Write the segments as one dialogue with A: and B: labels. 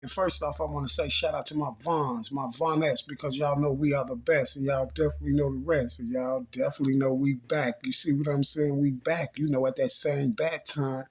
A: And first off, I want to say shout out to my Vons, my Vonettes, because y'all know we are the best, and y'all definitely know the rest, and y'all definitely know we back. You see what I'm saying? We back, at that same bat time,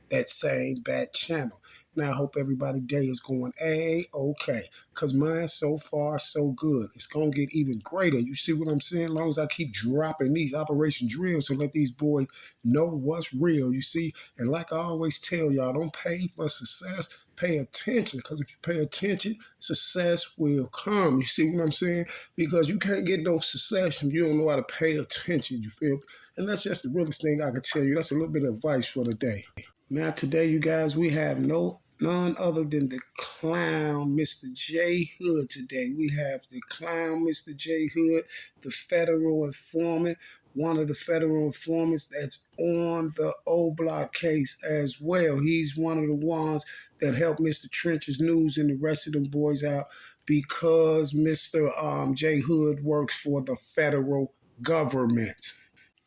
A: that same bat channel. Now, I hope everybody's day is going A-okay, because mine so far so good. It's going to get even greater. You see what I'm saying? As long as I keep dropping these operation drills to let these boys know what's real, you see? And like I always tell y'all, don't pay for success. Pay attention, because if you pay attention, success will come. You see what I'm saying? Because you can't get no success if you don't know how to pay attention. You feel me? And that's just the realest thing I can tell you. That's a little bit of advice for the day. Now today, you guys, we have none other than the clown, Mr. JHood today. We have the clown, Mr. JHood, the federal informant, one of the federal informants that's on the O Block case as well. He's one of the ones that helped Mr. Trench's News and the rest of them boys out because Mr. JHood works for the federal government.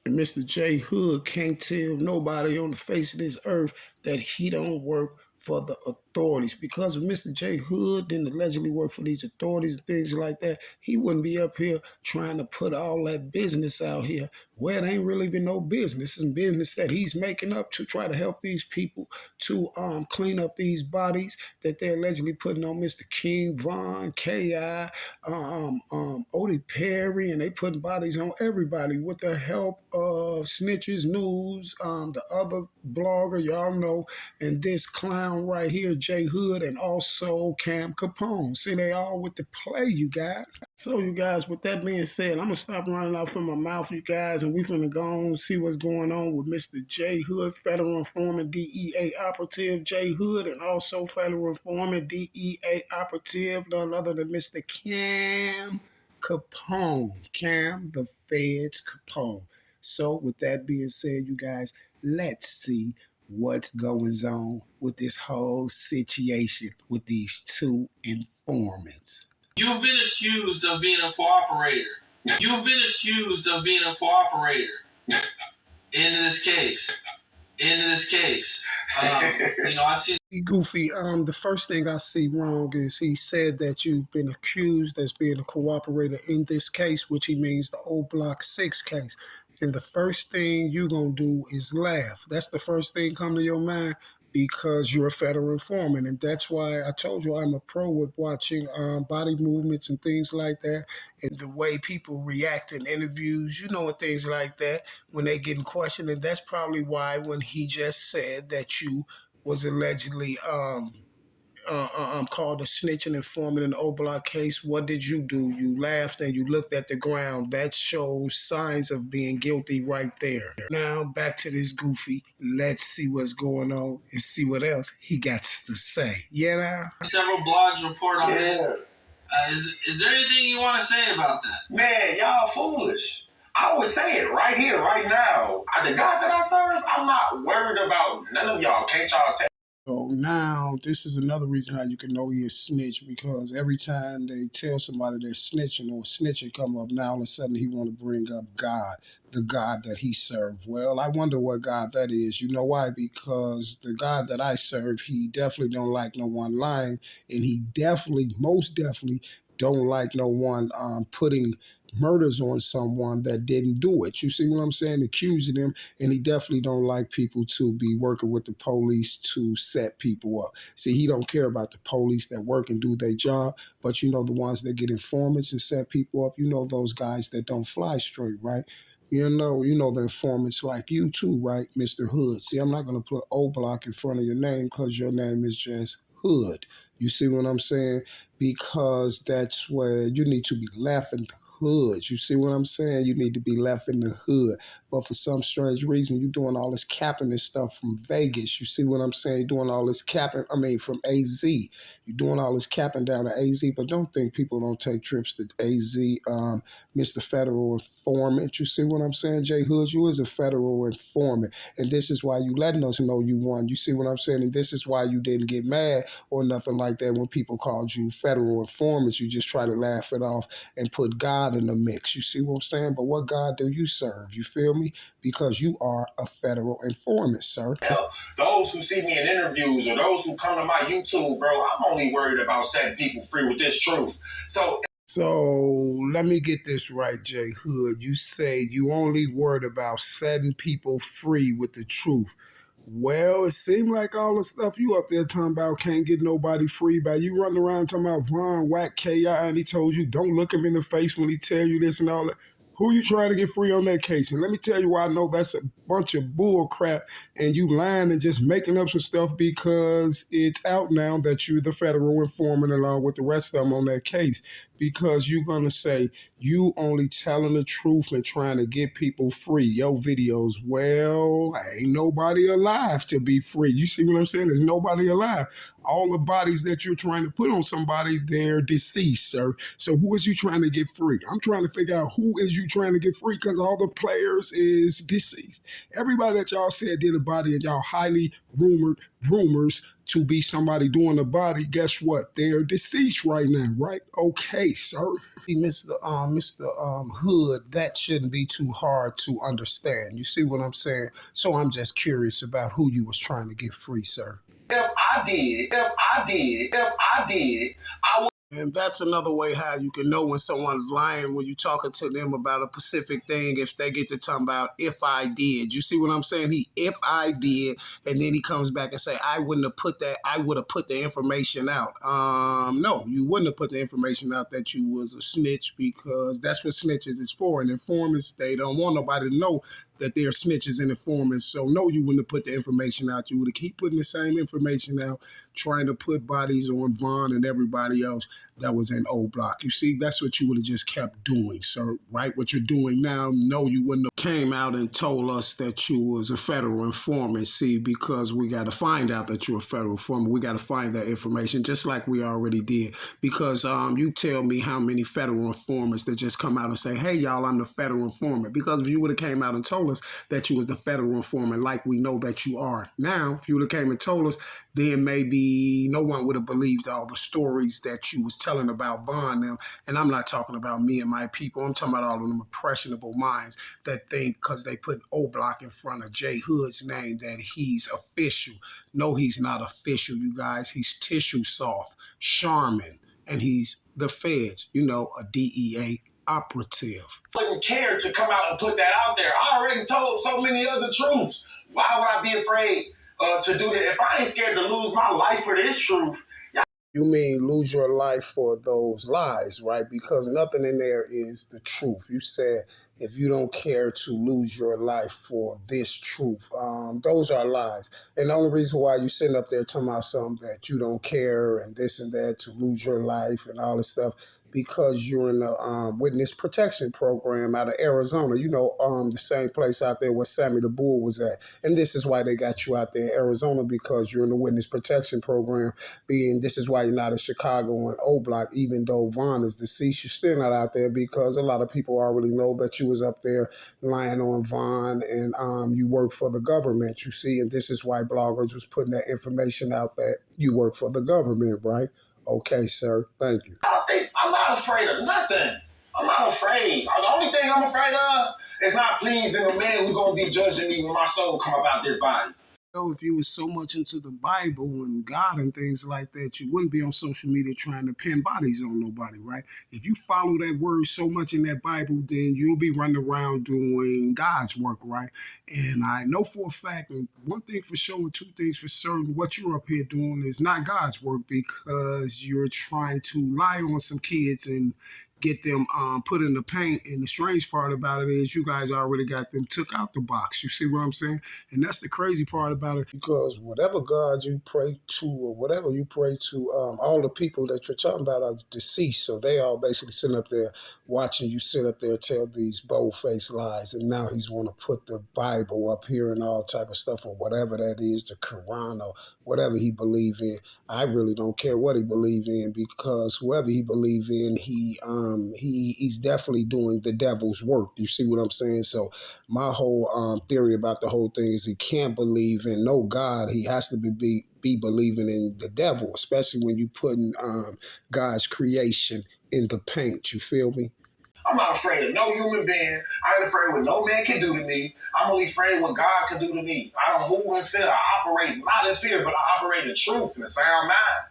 A: And Mr. JHood can't tell nobody on the face of this earth that he don't work for the authorities. Because if Mr. JHood didn't allegedly work for these authorities and things like that, he wouldn't be up here trying to put all that business out here where it ain't really even no business. It's business that he's making up to try to help these people to clean up these bodies that they're allegedly putting on Mr. King Von, K.I., Odie Perry, and they putting bodies on everybody with the help of Snitches News, the other blogger, y'all know, and this clown right here, JHood, and also Cam Capone. See, they all with the play, you guys. So, you guys, with that being said, I'm going to stop running out from my mouth, you guys, and we're going to go on and see what's going on with Mr. JHood, Federal Informant DEA Operative JHood, and also Federal Informant DEA Operative, none other than Mr. Cam Capone. Cam the Feds Capone. So, with that being said, you guys, let's see what's going on with this whole situation with these two informants.
B: You've been accused of being a cooperator. You've been accused of being a cooperator in this case. I've seen
A: Goofy, the first thing I see wrong is he said that you've been accused as being a cooperator in this case, which he means the O Block 6 case. And the first thing you're going to do is laugh. That's the first thing come to your mind because you're a federal informant. And that's why I told you I'm a pro with watching body movements and things like that and the way people react in interviews, and things like that when they getting questioned. And that's probably why when he just said that you was allegedly called a snitch and informant in the O Block case. What did you do? You laughed and you looked at the ground. That shows signs of being guilty right there. Now back to this goofy. Let's see what's going on and see what else he got to say. Yeah, now?
B: Several blogs report on it. Is there anything you want to say about that?
C: Man, y'all foolish. I would say it right here, right now. The God that I serve, I'm not worried about none of y'all. Can't y'all tell?
A: So now this is another reason how you can know he is snitch, because every time they tell somebody they're snitching or snitching come up, now all of a sudden he want to bring up God, the God that he served. Well, I wonder what God that is. You know why? Because the God that I serve, he definitely don't like no one lying, and he definitely, most definitely, don't like no one putting murders on someone that didn't do it. You see what I'm saying? Accusing them, and he definitely don't like people to be working with the police to set people up. See, he don't care about the police that work and do their job, but you know the ones that get informants and set people up, you know those guys that don't fly straight, right? You know the informants like you too, right, Mr. Hood? See, I'm not going to put O Block in front of your name because your name is just Hood. You see what I'm saying? Because that's where you need to be left in the hood. You see what I'm saying? You need to be left in the hood. But for some strange reason, you're doing all this capping this stuff from Vegas. You see what I'm saying? You're doing all this capping, from AZ. You're doing all this capping down to AZ, but don't think people don't take trips to AZ, Mr. Federal Informant. You see what I'm saying? JHood, you is a federal informant. And this is why you letting us know you won. You see what I'm saying? And this is why you didn't get mad or nothing like that when people called you federal informants. You just try to laugh it off and put God in the mix. You see what I'm saying? But what God do you serve? You feel me? Because you are a federal informant, sir.
C: Those who see me in interviews or those who come to my YouTube, bro, I'm only worried about setting people free with this truth.
A: So let me get this right, JHood. You say you only worried about setting people free with the truth. Well, it seemed like all the stuff you up there talking about can't get nobody free by you running around talking about Von Whack KI, and he told you don't look him in the face when he tell you this and all that. Who you trying to get free on that case? And let me tell you why I know that's a bunch of bull crap and you lying and just making up some stuff because it's out now that you're the federal informant along with the rest of them on that case. Because you're going to say you only telling the truth and trying to get people free. Your videos, well, ain't nobody alive to be free. You see what I'm saying? There's nobody alive. All the bodies that you're trying to put on somebody, they're deceased, sir. So who is you trying to get free? I'm trying to figure out who is you trying to get free because all the players is deceased. Everybody that y'all said did a body and y'all highly rumors to be somebody doing a body, guess what? They're deceased right now, right? Okay, sir. Mr. Hood, that shouldn't be too hard to understand. You see what I'm saying? So I'm just curious about who you was trying to get free, sir.
C: If I did, I would.
A: And that's another way how you can know when someone's lying when you're talking to them about a specific thing. If they get to talking about if I did, you see what I'm saying? If I did, and then he comes back and say I wouldn't have put that. I would have put the information out. No, you wouldn't have put the information out that you was a snitch because that's what snitches is for. And informants, they don't want nobody to know that they're snitches and informants. So no, you wouldn't have put the information out. You would have keep putting the same information out, trying to put bodies on Vaughn and everybody else that was in O Block. You see, that's what you would have just kept doing, sir, right? What you're doing now, no, you wouldn't have came out and told us that you was a federal informant, see, because we got to find out that you're a federal informant. We got to find that information, just like we already did, because you tell me how many federal informants that just come out and say, hey, y'all, I'm the federal informant, because if you would have came out and told us that you was the federal informant like we know that you are now, if you would have came and told us, then maybe no one would have believed all the stories that you was telling about Vaughn them. And I'm not talking about me and my people. I'm talking about all of them impressionable minds that think because they put O Block in front of JHood's name that he's official. No, he's not official, you guys. He's tissue soft, Charmin, and he's the feds, a DEA operative.
C: Wouldn't care to come out and put that out there. I already told so many other truths. Why would I be afraid to do that? If I ain't scared to lose my life for this truth.
A: You mean lose your life for those lies, right? Because nothing in there is the truth. You said if you don't care to lose your life for this truth. Those are lies. And the only reason why you sitting up there talking about something that you don't care and this and that to lose your life and all this stuff, because you're in the witness protection program out of Arizona. The same place out there where Sammy the Bull was at. And this is why they got you out there in Arizona, because you're in the witness protection program. This is why you're not in Chicago and O Block, even though Vaughn is deceased. You're still not out there because a lot of people already know that you was up there lying on Vaughn and you work for the government, you see. And this is why bloggers was putting that information out that you work for the government, right? Okay, sir. Thank you.
C: I'm not afraid of nothing. I'm not afraid. The only thing I'm afraid of is not pleasing the man who's going to be judging me when my soul come about this body.
A: If you was so much into the Bible and God and things like that, you wouldn't be on social media trying to pin bodies on nobody, right? If you follow that word so much in that Bible, then you'll be running around doing God's work, right? And I know for a fact, and one thing for sure and two things for certain, what you're up here doing is not God's work, because you're trying to lie on some kids and get them put in the paint. And the strange part about it is you guys already got them took out the box. You see what I'm saying? And that's the crazy part about it, because whatever God you pray to or whatever you pray to, all the people that you're talking about are deceased. So they all basically sitting up there watching you sit up there tell these bold-faced lies. And now he's want to put the Bible up here and all type of stuff, or whatever that is, the Quran or whatever he believes in. I really don't care what he believes in, because whoever he believes in, he's definitely doing the devil's work. You see what I'm saying? So my whole theory about the whole thing is he can't believe in no God. He has to be believing in the devil, especially when you putting God's creation in the paint. You feel me?
C: I'm not afraid of no human being. I ain't afraid of what no man can do to me. I'm only afraid of what God can do to me. I don't move in fear. I operate not in fear, but I operate in truth and a sound mind.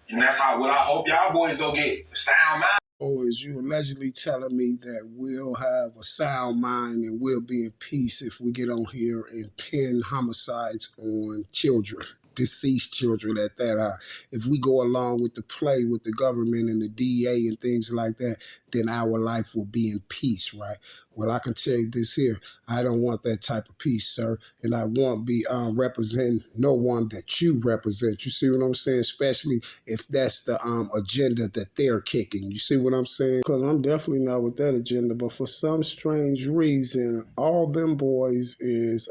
C: And that's what I hope y'all boys go get. Sound mind.
A: Or is you allegedly telling me that we'll have a sound mind and we'll be in peace if we get on here and pin homicides on children, deceased children at that? If we go along with the play with the government and the DA and things like that, then our life will be in peace, right? Well, I can tell you this here. I don't want that type of peace, sir. And I won't be representing no one that you represent. You see what I'm saying? Especially if that's the agenda that they're kicking. You see what I'm saying? Because I'm definitely not with that agenda. But for some strange reason, all them boys is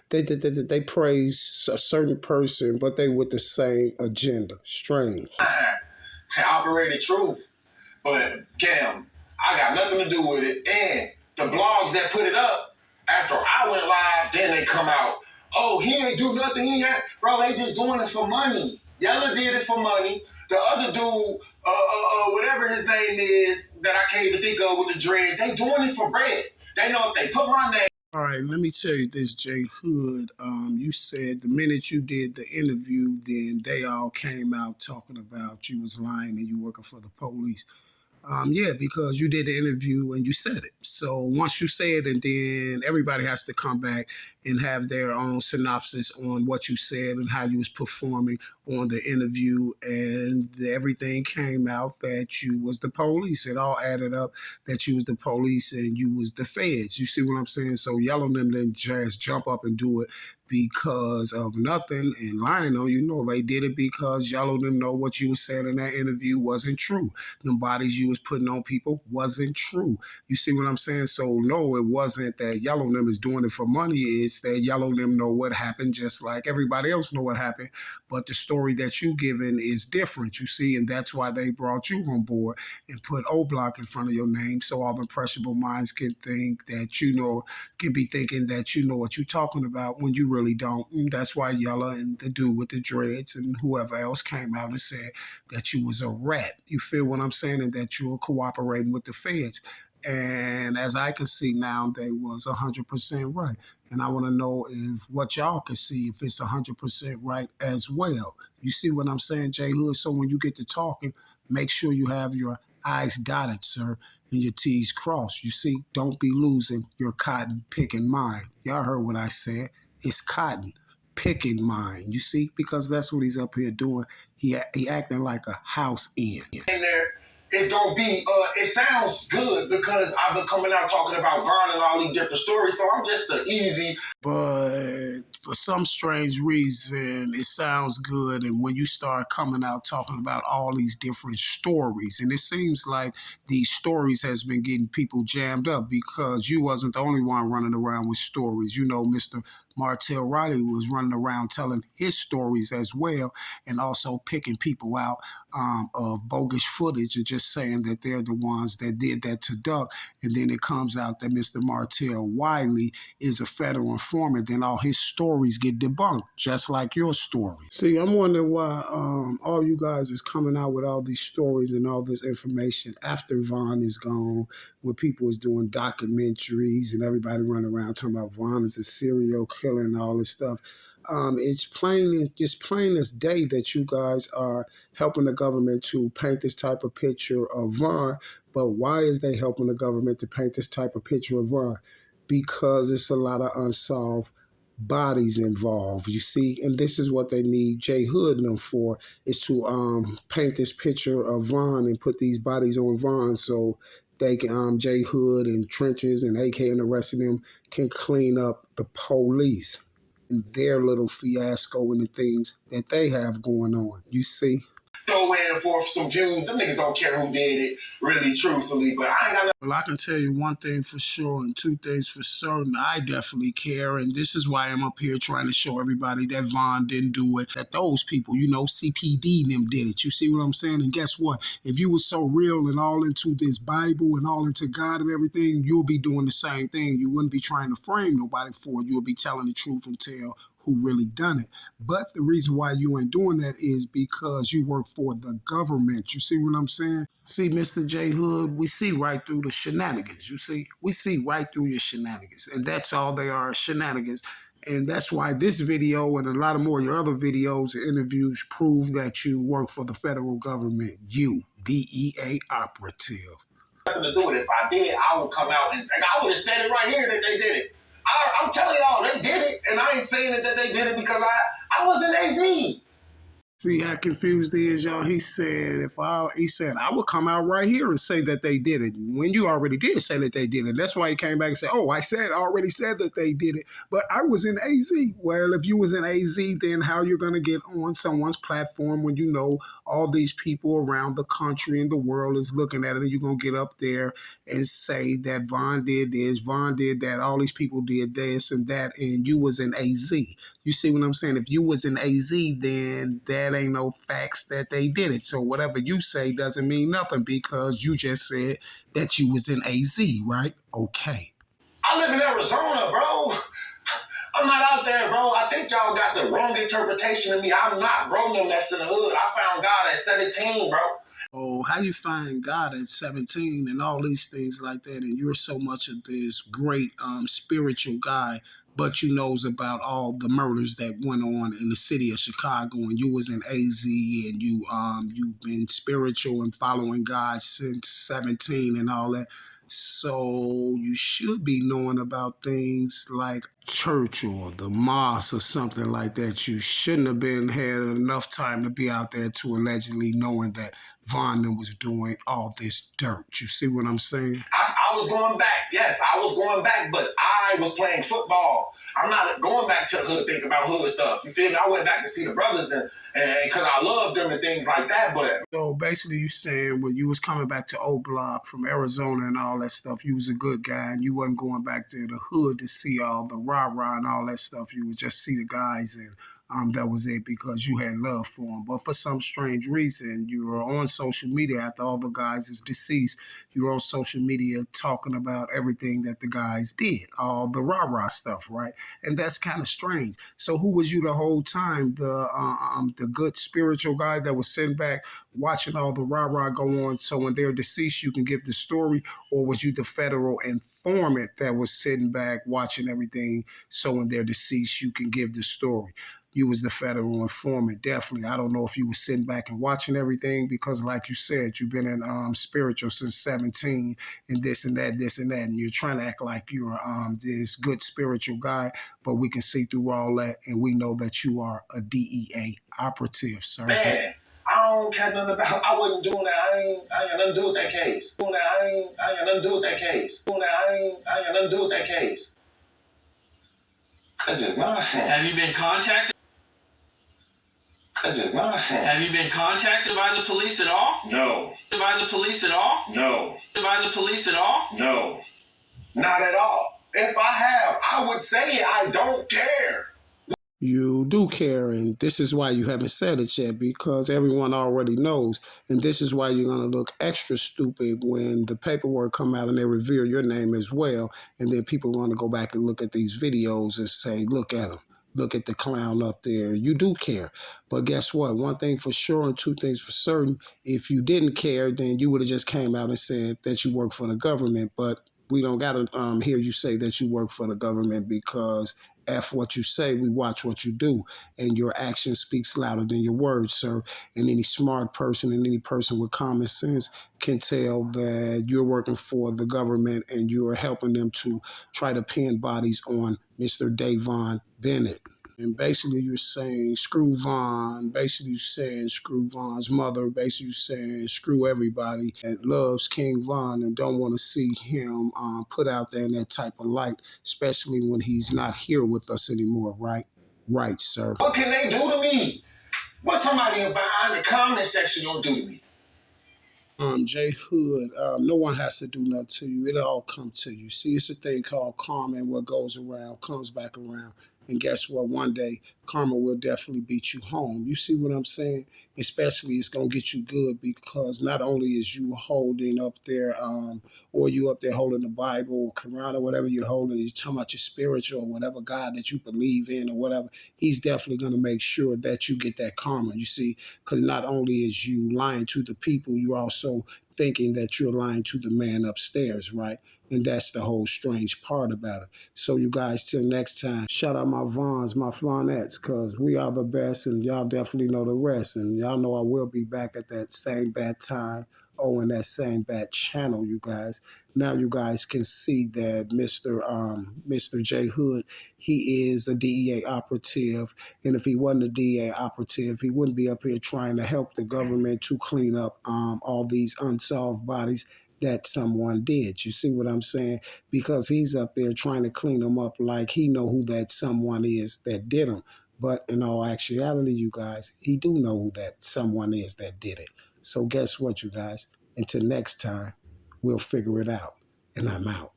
A: they praise a certain person, but they with the same agenda. Strange.
C: I operate in truth. But Cam, I got nothing to do with it. And the blogs that put it up, after I went live, then they come out. Oh, he ain't do nothing. Bro, they just doing it for money. Yella did it for money. The other dude, whatever his name is, that I can't even think of with the dreads, they doing it for bread. They know if they put my name.
A: All right, let me tell you this, JHood. You said the minute you did the interview, then they all came out talking about you was lying and you working for the police. Yeah, because you did the interview and you said it. So once you say it, and then everybody has to come back and have their own synopsis on what you said and how you was performing on the interview, and everything came out that you was the police. It all added up that you was the police and you was the feds. You see what I'm saying? So Yellow them didn't just jump up and do it because of nothing and lying on you. No, they did it because Yellow them know what you was saying in that interview wasn't true. Them bodies you was putting on people wasn't true. You see what I'm saying? So no, it wasn't that Yellow them is doing it for money. It's that Yellow them know what happened, just like everybody else know what happened. But the story that you given is different, you see, and that's why they brought you on board and put O Block in front of your name, so all the impressionable minds can think that you know, can be thinking that you know what you're talking about when you really don't. And that's why Yella and the dude with the dreads and whoever else came out and said that you was a rat. You feel what I'm saying? And that you were cooperating with the feds. And as I can see now, they was 100% right. And I want to know if what y'all can see, if it's 100% right as well. You see what I'm saying, JHood? So when you get to talking, make sure you have your I's dotted, sir, and your T's crossed. You see, don't be losing your cotton picking mind. Y'all heard what I said. It's cotton picking mind. You see, because that's what he's up here doing. He acting like a house in
C: In there, it's gonna be it sounds good because I've been coming out talking about Vaughn and all these different stories, so I'm just an easy.
A: But for some strange reason, it sounds good. And when you start coming out talking about all these different stories, and it seems like these stories has been getting people jammed up because you wasn't the only one running around with stories. You know, Mr. Martell Riley was running around telling his stories as well, and also picking people out of bogus footage and just saying that they're the ones that did that to Duck. And then it comes out that Mr. Martell Wiley is a federal informant, then all his stories get debunked, just like your story. See, I'm wondering why all you guys is coming out with all these stories and all this information after Vaughn is gone, when people is doing documentaries and everybody running around talking about Vaughn is a serial killer and all this stuff. It's plain as day that you guys are helping the government to paint this type of picture of Vaughn. But why is they helping the government to paint this type of picture of Vaughn? Because it's a lot of unsolved bodies involved, you see, and this is what they need JHood and them for, is to paint this picture of Vaughn and put these bodies on Vaughn so they can JHood and Trenches and AK and the rest of them can clean up the police and their little fiasco and the things that they have going on, you see.
C: Throw in for some views. Them niggas don't care who did it, really, truthfully. But I ain't got.
A: Well, I can tell you one thing for sure and two things for certain. I definitely care, and this is why I'm up here trying to show everybody that Vaughn didn't do it, that those people, you know, CPD and them did it. You see what I'm saying? And guess what? If you were so real and all into this Bible and all into God and everything, you'll be doing the same thing. You wouldn't be trying to frame nobody for it. You'll be telling the truth and tell who really done it. But the reason why you ain't doing that is because you work for the government. You see what I'm saying? See, Mr. JHood, we see right through the shenanigans. You see, we see right through your shenanigans, and that's all they are, shenanigans. And that's why this video and a lot of more of your other videos and interviews prove that you work for the federal government. You, DEA operative.
C: Nothing to do with it. If I did, I would come out and I would have said it right here that they did it. I'm telling y'all, they did it, and I ain't saying it that they did it because I was in AZ.
A: See how confused he is, y'all. He said, I would come out right here and say that they did it. When you already did say that they did it. That's why he came back and said, oh, I already said that they did it. But I was in AZ. Well, if you was in AZ, then how you're going to get on someone's platform when you know all these people around the country and the world is looking at it, and you're going to get up there and say that Vaughn did this, Vaughn did that, all these people did this and that, and you was in AZ. You see what I'm saying? If you was in AZ, then that ain't no facts that they did it. So whatever you say doesn't mean nothing because you just said that you was in AZ, right? Okay.
C: I live in Arizona, bro. I'm not out there, bro. I think y'all got the wrong interpretation of me. I'm not bro them that's in the hood. I found God at 17, bro.
A: Oh, how you find God at 17 and all these things like that, and you're so much of this great spiritual guy, but you knows about all the murders that went on in the city of Chicago, and you was in AZ, and you've been spiritual and following God since 17 and all that. So you should be knowing about things like church or the mosque or something like that. You shouldn't have had enough time to be out there to allegedly knowing that Vaughn was doing all this dirt. You see what I'm saying?
C: I was going back. Yes, I was going back, but I was playing football. I'm not going back to the hood thinking about hood stuff. You feel me? I went back to see the brothers and because I loved them and things like that. But
A: so basically, you saying when you was coming back to O Block from Arizona and all that stuff, you was a good guy and you wasn't going back to the hood to see all the rah-rah and all that stuff. You would just see the guys and that was it because you had love for them. But for some strange reason, you were on social media after all the guys is deceased. You were on social media talking about everything that the guys did, all the rah-rah stuff, right? And that's kind of strange. So who was you the whole time? The good spiritual guy that was sitting back watching all the rah-rah go on so when they're deceased you can give the story, or was you the federal informant that was sitting back watching everything so when they're deceased you can give the story? You was the federal informant, definitely. I don't know if you were sitting back and watching everything because, like you said, you've been in spiritual since 17 and this and that, and you're trying to act like you're this good spiritual guy, but we can see through all that and we know that you are a DEA operative, sir.
C: man, I don't care nothing about. I wasn't doing that. I ain't got nothing to do with that case. Doing that. I ain't got nothing to do with that case. Doing that. I ain't got nothing to do with that case. That's just nonsense.
B: Have you been contacted?
C: That's just nonsense.
B: Have you been contacted by the police at all?
C: No.
B: By the police at all?
C: No.
B: By the police at all?
C: No. Not at all. If I have, I would say I don't care.
A: You do care, and this is why you haven't said it yet, because everyone already knows. And this is why you're going to look extra stupid when the paperwork come out and they reveal your name as well. And then people want to go back and look at these videos and say, look at him. Look at the clown up there. You do care. But guess what? One thing for sure and two things for certain. If you didn't care, then you would have just came out and said that you work for the government. But we don't got to hear you say that you work for the government, because F what you say, we watch what you do. And your action speaks louder than your words, sir. And any smart person and any person with common sense can tell that you're working for the government and you're helping them to try to pin bodies on Mr. Davon Bennett. And basically you're saying screw Vaughn, basically you're saying screw Vaughn's mother, basically you're saying screw everybody that loves King Vaughn and don't want to see him put out there in that type of light, especially when he's not here with us anymore, right? Right, sir.
C: What can they do to me? What somebody behind the comment section gonna do to me?
A: JHood, no one has to do nothing to you. It'll all come to you. See, it's a thing called karma, and what goes around comes back around. And guess what? One day, karma will definitely beat you home. You see what I'm saying? Especially, it's going to get you good, because not only is you holding up there, or you up there holding the Bible or Quran or whatever you're holding, you're talking about your spiritual or whatever God that you believe in or whatever, he's definitely going to make sure that you get that karma, you see, because not only is you lying to the people, you're also thinking that you're lying to the man upstairs, right? And that's the whole strange part about it. So you guys, till next time, shout out my Vaughns, my Faunettes, because we are the best, and y'all definitely know the rest. And y'all know I will be back at that same bad time, and that same bad channel, you guys. Now you guys can see that Mr. JHood, he is a DEA operative. And if he wasn't a DEA operative, he wouldn't be up here trying to help the government to clean up all these unsolved bodies that someone did. You see what I'm saying? Because he's up there trying to clean them up like he know who that someone is that did them. But in all actuality, you guys, he do know who that someone is that did it. So guess what, you guys? Until next time, we'll figure it out. And I'm out.